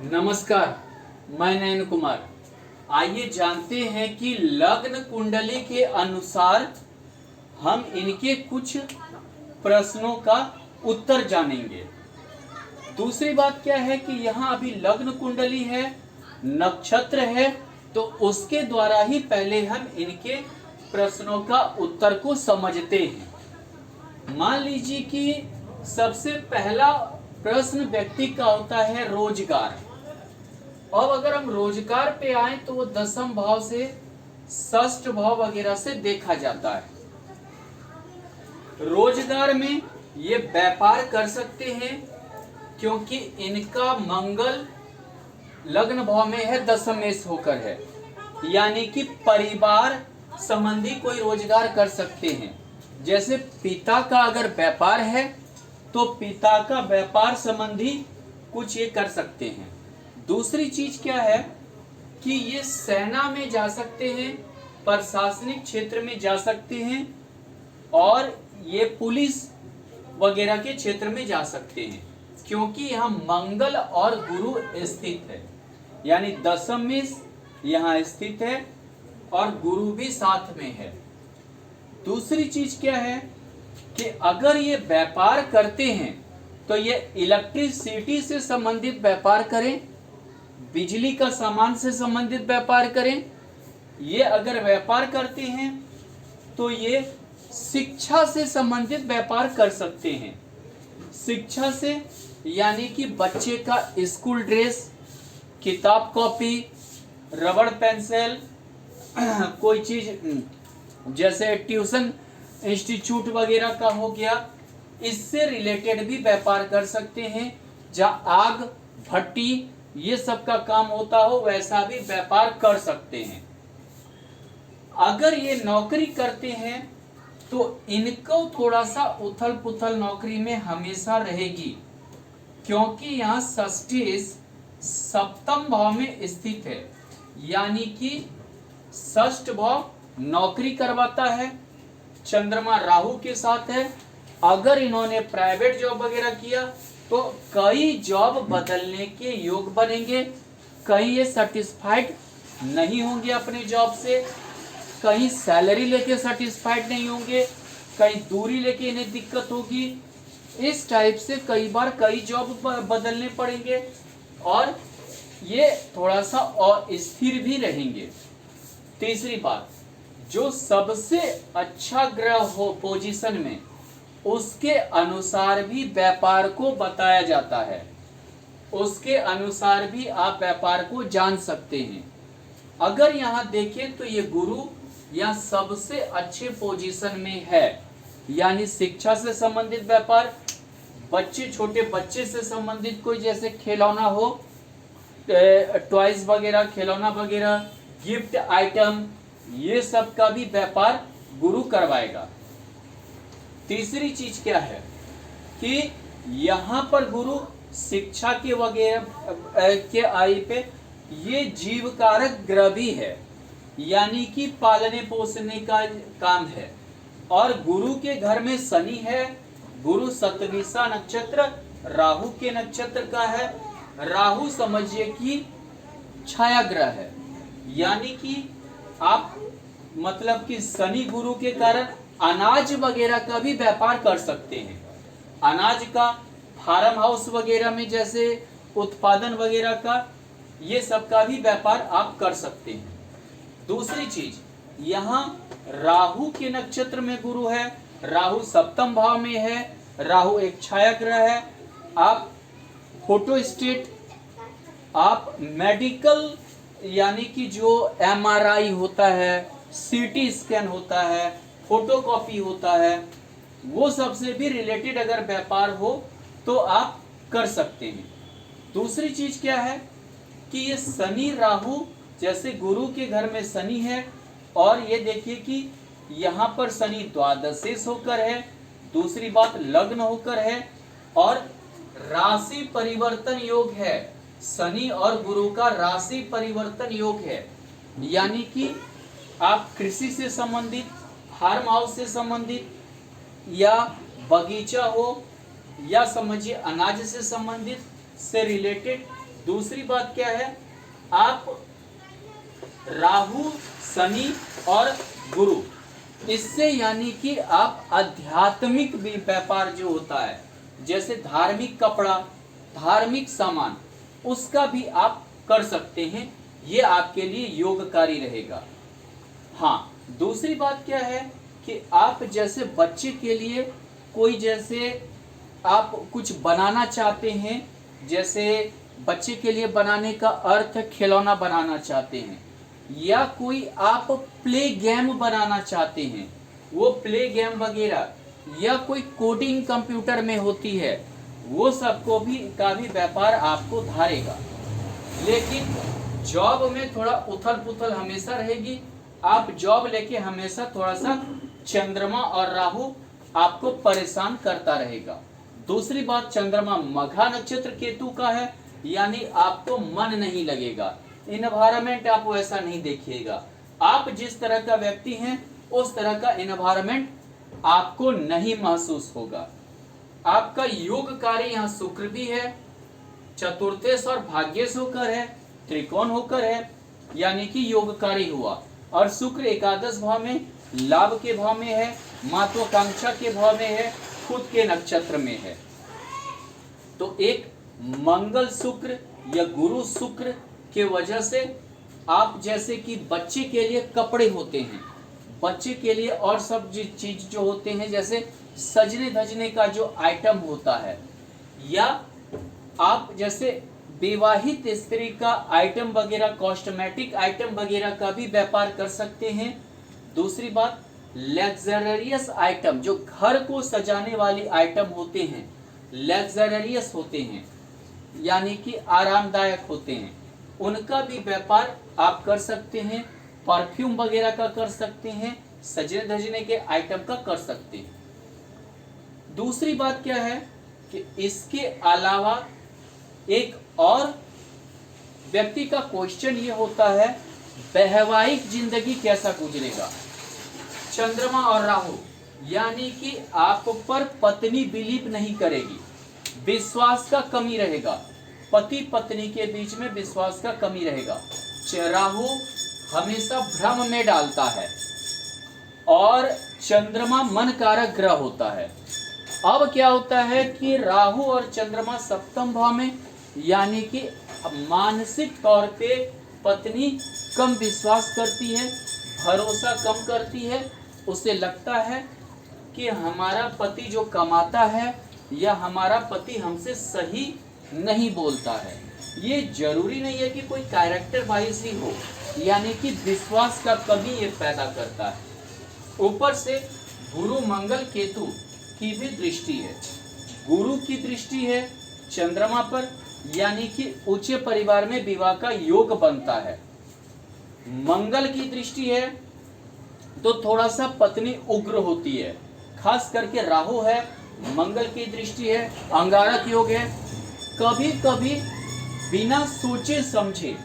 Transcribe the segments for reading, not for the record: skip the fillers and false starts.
नमस्कार, मैं नयन कुमार। आइए जानते हैं कि लग्न कुंडली के अनुसार हम इनके कुछ प्रश्नों का उत्तर जानेंगे। दूसरी बात क्या है कि यहाँ अभी लग्न कुंडली है, नक्षत्र है, तो उसके द्वारा ही पहले हम इनके प्रश्नों का उत्तर को समझते हैं। मान लीजिए कि सबसे पहला प्रश्न व्यक्ति का होता है रोजगार। अब अगर हम रोजगार पे आए तो वो दसम भाव से षष्ठ भाव वगैरह से देखा जाता है। रोजगार में ये व्यापार कर सकते हैं क्योंकि इनका मंगल लग्न भाव में है, दशमेश होकर है, यानी कि परिवार संबंधी कोई रोजगार कर सकते हैं। जैसे पिता का अगर व्यापार है तो पिता का व्यापार संबंधी कुछ ये कर सकते हैं। दूसरी चीज क्या है कि ये सेना में जा सकते हैं, प्रशासनिक क्षेत्र में जा सकते हैं और ये पुलिस वगैरह के क्षेत्र में जा सकते हैं क्योंकि यहाँ मंगल और गुरु स्थित है, यानी दशम में यहाँ स्थित है और गुरु भी साथ में है। दूसरी चीज क्या है कि अगर ये व्यापार करते हैं तो ये इलेक्ट्रिसिटी से संबंधित व्यापार करें, बिजली का सामान से संबंधित व्यापार करें। ये अगर व्यापार करते हैं तो ये शिक्षा से संबंधित व्यापार कर सकते हैं। शिक्षा से यानी कि बच्चे का स्कूल ड्रेस, किताब कॉपी, रबड़ पेंसिल, कोई चीज जैसे ट्यूशन इंस्टीट्यूट वगैरह का हो गया, इससे रिलेटेड भी व्यापार कर सकते हैं। जहाँ आग भट्टी ये सब का काम होता हो वैसा भी व्यापार कर सकते हैं। अगर ये नौकरी करते हैं तो इनको थोड़ा सा उथल पुथल नौकरी में हमेशा रहेगी क्योंकि यहाँ षष्ठेश सप्तम भाव में स्थित है, यानी कि षष्ठ भाव नौकरी करवाता है, चंद्रमा राहु के साथ है। अगर इन्होंने प्राइवेट जॉब वगैरह किया तो कई जॉब बदलने के योग बनेंगे। कहीं ये सेटिस्फाइड नहीं होंगे अपने जॉब से, कहीं सैलरी लेके सेटिस्फाइड नहीं होंगे, कहीं दूरी लेके इन्हें दिक्कत होगी। इस टाइप से कई बार कई जॉब बदलने पड़ेंगे और ये थोड़ा सा अस्थिर भी रहेंगे। तीसरी बात, जो सबसे अच्छा ग्रह हो पोजीशन में उसके अनुसार भी व्यापार को बताया जाता है, उसके अनुसार भी आप व्यापार को जान सकते हैं। अगर यहाँ देखें तो ये गुरु यहाँ सबसे अच्छे पोजीशन में है, यानी शिक्षा से संबंधित व्यापार, बच्चे छोटे बच्चे से संबंधित कोई जैसे खिलौना हो, टॉयज वगैरह, खिलौना वगैरह, गिफ्ट आइटम, ये सब का भी व्यापार गुरु करवाएगा। तीसरी चीज क्या है कि यहाँ पर गुरु शिक्षा के वगैरह के आई पे ये जीवकारक ग्रह भी है, यानी कि पालने पोसने का काम है। और गुरु के घर में शनि है। गुरु सतविसा नक्षत्र राहु के नक्षत्र का है। राहु समझिए कि छाया ग्रह है, यानी कि आप मतलब कि शनि गुरु के कारण अनाज वगैरह का भी व्यापार कर सकते हैं। अनाज का फार्म हाउस वगैरह में जैसे उत्पादन वगैरह का, ये सब का भी व्यापार आप कर सकते हैं। दूसरी चीज, यहाँ राहु के नक्षत्र में गुरु है, राहु सप्तम भाव में है, राहु एक छाया ग्रह है। आप फोटो स्टेट, आप मेडिकल यानी कि जो MRI होता है, CT स्कैन होता है, फोटोकॉपी होता है, वो सबसे भी रिलेटेड अगर व्यापार हो तो आप कर सकते हैं। दूसरी चीज क्या है कि ये शनि राहु, जैसे गुरु के घर में शनि है और ये देखिए कि यहाँ पर शनि द्वादशेश होकर है। दूसरी बात, लग्न होकर है और राशि परिवर्तन योग है। शनि और गुरु का राशि परिवर्तन योग है, यानी कि आप कृषि से संबंधित, फार्म हाउस से संबंधित, या बगीचा हो, या समझिए अनाज से संबंधित से रिलेटेड दूसरी बात क्या है, आप राहु, शनि और गुरु, इससे यानी कि आप आध्यात्मिक भी व्यापार जो होता है, जैसे धार्मिक कपड़ा, धार्मिक सामान, उसका भी आप कर सकते हैं। ये आपके लिए योगकारी रहेगा। हाँ, दूसरी बात क्या है कि आप जैसे बच्चे के लिए कोई, जैसे आप कुछ बनाना चाहते हैं, जैसे बच्चे के लिए बनाने का अर्थ खिलौना बनाना चाहते हैं, या कोई आप प्ले गेम बनाना चाहते हैं, वो प्ले गेम वगैरह, या कोई कोडिंग कंप्यूटर में होती है, वो सबको भी का भी व्यापार आपको धारेगा। लेकिन जॉब में थोड़ा उथल पुथल हमेशा रहेगी। आप जॉब लेके हमेशा थोड़ा सा चंद्रमा और राहु आपको परेशान करता रहेगा। दूसरी बात, चंद्रमा मघा नक्षत्र केतु का है, यानी आपको मन नहीं लगेगा, इन्वायरमेंट आप वैसा नहीं देखिएगा। आप जिस तरह का व्यक्ति हैं उस तरह का इन्वायरमेंट आपको नहीं महसूस होगा। आपका योगकारी यहाँ शुक्र भी है, चतुर्थेश और भाग्येश होकर है, त्रिकोण होकर है, यानी कि योगकारी हुआ। और शुक्र एकादश भाव में, लाभ के भाव में है, महत्वाकांक्षा के भाव में है, खुद के नक्षत्र में है। तो एक मंगल शुक्र या गुरु शुक्र के वजह से आप, जैसे कि बच्चे के लिए कपड़े होते हैं, बच्चे के लिए और सब चीज जो होते हैं, जैसे सजने धजने का जो आइटम होता है, या आप जैसे विवाहित स्त्री का आइटम वगैरह, कॉस्मेटिक आइटम वगैरह का भी व्यापार कर सकते हैं। दूसरी बात, लग्जरियस आइटम, जो घर को सजाने वाली आइटम होते हैं, लग्जरियस होते हैं, यानी कि आरामदायक होते हैं, उनका भी व्यापार आप कर सकते हैं। परफ्यूम वगैरह का कर सकते हैं, सजने धजने के आइटम का कर सकते हैं। दूसरी बात क्या है कि इसके अलावा एक और व्यक्ति का क्वेश्चन ये होता है, वैवाहिक जिंदगी कैसा गुजरेगा। चंद्रमा और राहु, यानी कि आप पर पत्नी बिलीव नहीं करेगी, विश्वास का कमी रहेगा, पति पत्नी के बीच में विश्वास का कमी रहेगा। राहु हमेशा भ्रम में डालता है और चंद्रमा मन कारक ग्रह होता है। अब क्या होता है कि राहु और चंद्रमा सप्तम भाव में, यानी कि मानसिक तौर पे पत्नी कम विश्वास करती है, भरोसा कम करती है, उसे लगता है कि हमारा पति जो कमाता है या हमारा पति हमसे सही नहीं बोलता है। ये जरूरी नहीं है कि कोई कैरेक्टर वाइज ही हो, यानी कि विश्वास का कमी ये पैदा करता है। ऊपर से गुरु मंगल केतु की भी दृष्टि है, गुरु की दृष्टि है चंद्रमा पर, यानी कि ऊंचे परिवार में विवाह का योग बनता है। मंगल की दृष्टि है तो थोड़ा सा पत्नी उग्र होती है, खास करके राहु है, मंगल की दृष्टि है, अंगारक योग है। कभी कभी बिना सोचे समझे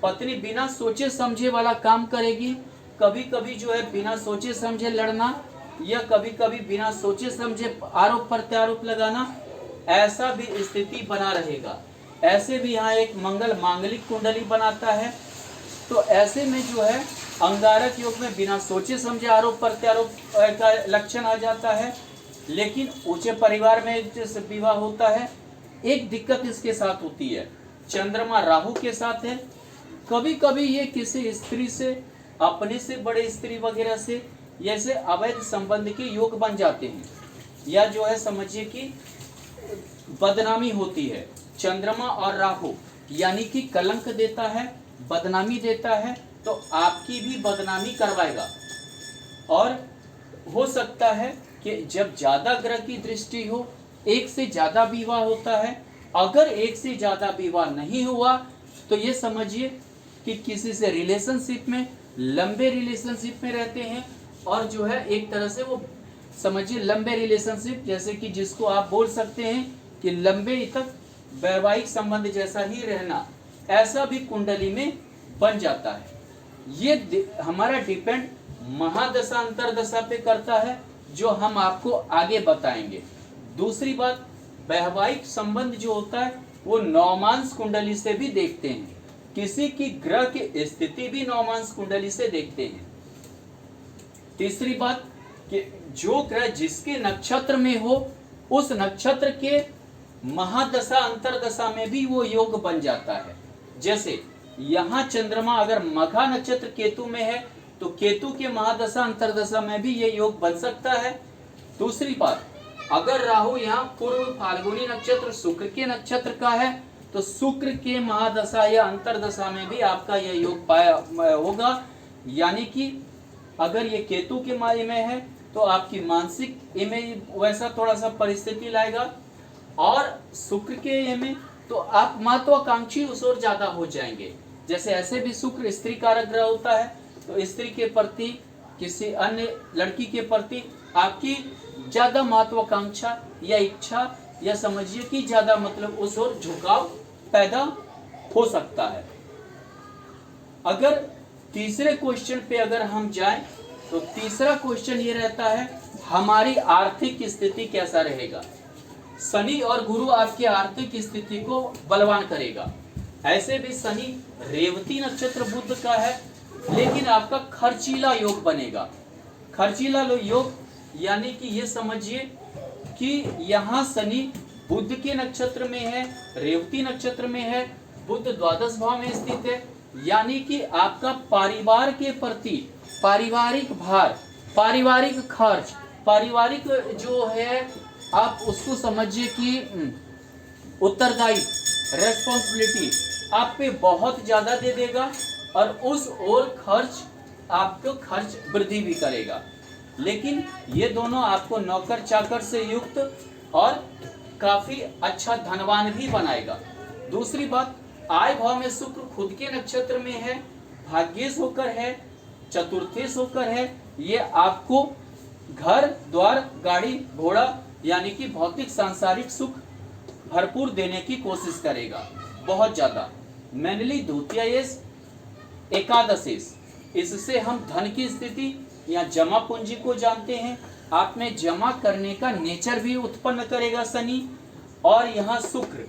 पत्नी बिना सोचे समझे वाला काम करेगी, कभी कभी जो है बिना सोचे समझे लड़ना, या कभी कभी बिना सोचे समझे आरोप प्रत्यारोप लगाना, ऐसा भी स्थिति बना रहेगा। ऐसे भी यहाँ एक मंगल मांगलिक कुंडली बनाता है, तो ऐसे में जो है अंगारक योग में बिना सोचे समझे आरोप प्रत्यारोप का लक्षण आ जाता है। लेकिन ऊंचे परिवार में जैसे विवाह होता है, एक दिक्कत इसके साथ होती है, चंद्रमा राहु के साथ है, कभी कभी ये किसी स्त्री से, अपने से बड़े स्त्री वगैरह से जैसे अवैध संबंध के योग बन जाते हैं, या जो है समझिए कि बदनामी होती है। चंद्रमा और राहु यानी कि कलंक देता है, बदनामी देता है, तो आपकी भी बदनामी करवाएगा। और हो सकता है कि जब ज्यादा ग्रह की दृष्टि हो, एक से ज्यादा विवाह होता है। अगर एक से ज्यादा विवाह नहीं हुआ तो ये समझिए कि किसी से रिलेशनशिप में, लंबे रिलेशनशिप में रहते हैं, और जो है एक तरह से वो समझिए लंबे रिलेशनशिप, जैसे कि जिसको आप बोल सकते हैं कि लंबे तक वैवाहिक संबंध जैसा ही रहना, ऐसा भी कुंडली में बन जाता है। ये हमारा डिपेंड महादशा अंतरदशा पे करता है, जो हम आपको आगे बताएंगे। दूसरी बात, वैवाहिक संबंध जो होता है वो नवमांश कुंडली से भी देखते हैं, किसी की ग्रह की स्थिति भी नवमांश कुंडली से देखते हैं। तीसरी बात कि जो ग्रह जिसके नक्षत्र में हो उस नक्षत्र के महादशा अंतरदशा में भी वो योग बन जाता है। जैसे यहाँ चंद्रमा अगर मघा नक्षत्र केतु में है तो केतु के महादशा अंतरदशा में भी ये योग बन सकता है। दूसरी बात, अगर राहु यहाँ पूर्व फाल्गुनी नक्षत्र शुक्र के नक्षत्र का है तो शुक्र के महादशा या अंतरदशा में भी आपका यह योग पाया होगा। यानी कि अगर ये केतु के माय में है तो आपकी मानसिक इमेज वैसा थोड़ा सा परिस्थिति लाएगा, और शुक्र के में तो आप महत्वाकांक्षी उस ओर ज्यादा हो जाएंगे। जैसे ऐसे भी शुक्र स्त्री कारक ग्रह होता है तो स्त्री के प्रति, किसी अन्य लड़की के प्रति आपकी ज्यादा महत्वाकांक्षा या इच्छा या समझिए कि ज्यादा मतलब उस ओर झुकाव पैदा हो सकता है। अगर तीसरे क्वेश्चन पे अगर हम जाएं तो तीसरा क्वेश्चन ये रहता है हमारी आर्थिक स्थिति कैसा रहेगा। शनि और गुरु आपकी आर्थिक स्थिति को बलवान करेगा। ऐसे भी शनि रेवती नक्षत्र बुध का है, लेकिन आपका खर्चीला योग बनेगा। खर्चीला योग यानी कि ये समझिए कि यहाँ शनि बुध के नक्षत्र में है, रेवती नक्षत्र में है, बुध द्वादश भाव में स्थित है। यानी कि आपका परिवार के प्रति पारिवारिक भार, पारिवारिक खर्च, पारिवारिक जो है आप उसको समझिए कि उत्तरदायी रेस्पॉन्सिबिलिटी आप पे बहुत ज्यादा दे देगा, और उस ओर खर्च आपको खर्च वृद्धि भी करेगा। लेकिन ये दोनों आपको नौकर चाकर से युक्त और काफी अच्छा धनवान भी बनाएगा। दूसरी बात, आय भाव में शुक्र खुद के नक्षत्र में है, भाग्येश होकर है, चतुर्थेश होकर है। ये आपको घर द्वार गाड़ी घोड़ा यानी कि भौतिक सांसारिक सुख भरपूर देने की कोशिश करेगा बहुत ज्यादा। मेनली द्वितीयेश एकादशेश, इससे हम धन की स्थिति या जमा पूंजी को जानते हैं। आप में जमा करने का नेचर भी उत्पन्न करेगा शनि। और यहाँ शुक्र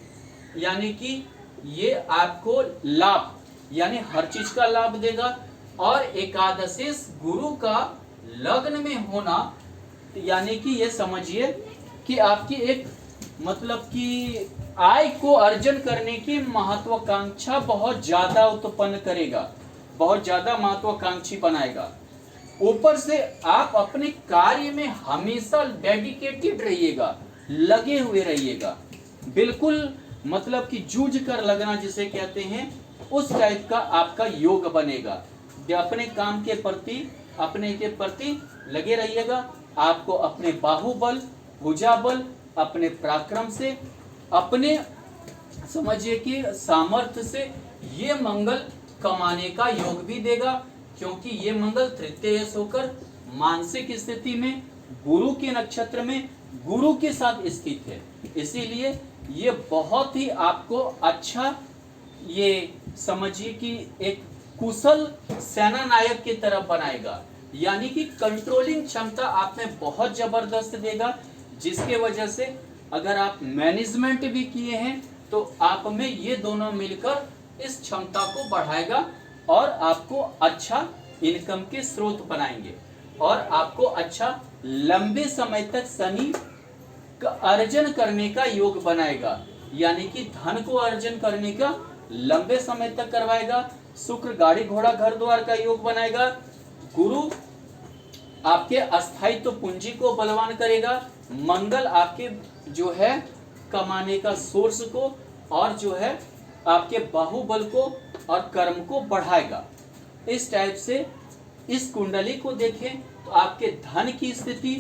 यानी कि ये आपको लाभ यानी हर चीज का लाभ देगा। और एकादशेश गुरु का लग्न में होना यानी कि ये समझिए कि आपकी एक मतलब कि आय को अर्जन करने की महत्वाकांक्षा बहुत ज्यादा उत्पन्न करेगा, बहुत ज्यादा महत्वाकांक्षी बनाएगा। ऊपर से आप अपने कार्य में हमेशा डेडिकेटेड रहिएगा, लगे हुए रहिएगा, बिल्कुल मतलब कि जूझ कर लगना जिसे कहते हैं, उस टाइप का आपका योग बनेगा। अपने काम के प्रति अपने के प्रति लगे रहिएगा। आपको अपने बाहुबल, भुजाबल, अपने पराक्रम से, अपने समझिए कि सामर्थ्य से ये मंगल कमाने का योग भी देगा, क्योंकि ये मंगल तृतीयेश होकर मानसिक स्थिति में गुरु के नक्षत्र में गुरु के साथ स्थित है। इसीलिए ये बहुत ही आपको अच्छा, ये समझिए कि एक कुशल सेना नायक की तरफ बनाएगा। यानी कि कंट्रोलिंग क्षमता आप में बहुत जबरदस्त देगा, जिसके वजह से अगर आप मैनेजमेंट भी किए हैं तो आप में ये दोनों मिलकर इस क्षमता को बढ़ाएगा और आपको अच्छा इनकम के स्रोत बनाएंगे और आपको अच्छा लंबे समय तक शनि का अर्जन करने का योग बनाएगा। यानी कि धन को अर्जन करने का लंबे समय तक करवाएगा। शुक्र गाड़ी घोड़ा घर द्वार का योग बनाएगा। गुरु आपके अस्थायित्व पूंजी को बलवान करेगा। मंगल आपके जो है कमाने का सोर्स को और जो है आपके बाहुबल को और कर्म को बढ़ाएगा। इस टाइप से इस कुंडली को देखें तो आपके धन की स्थिति,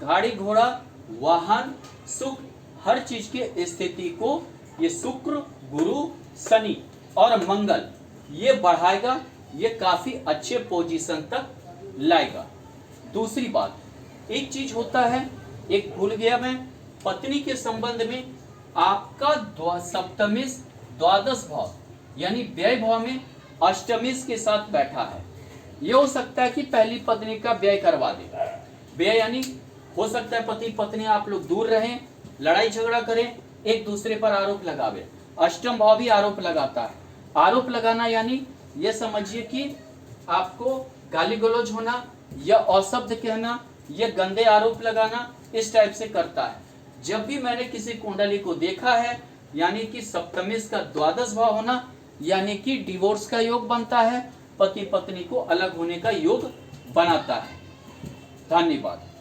गाड़ी घोड़ा, वाहन, सुख, हर चीज के स्थिति को ये शुक्र, गुरु, शनि और मंगल ये बढ़ाएगा, ये काफी अच्छे पोजीशन तक लाएगा। दूसरी बात, एक चीज होता है, एक भूल गया मैं, पत्नी के संबंध में आपका सप्तमेश द्वादश भाव यानी व्यय भाव में अष्टमेश के साथ बैठा है। ये हो सकता है कि पहली पत्नी का व्यय करवा दे। व्यय यानी हो सकता है पति पत्नी आप लोग दूर रहें, लड़ाई झगड़ा करें, एक दूसरे पर आरोप लगावे। अष्टम भाव भी आरोप लगाता है। आरोप लगाना यानी ये समझिए कि आपको गाली गलौज होना या अशब्द कहना या गंदे आरोप लगाना, इस टाइप से करता है। जब भी मैंने किसी कुंडली को देखा है, यानी कि सप्तमेश का द्वादश भाव होना, यानी कि डिवोर्स का योग बनता है, पति पत्नी को अलग होने का योग बनाता है। धन्यवाद।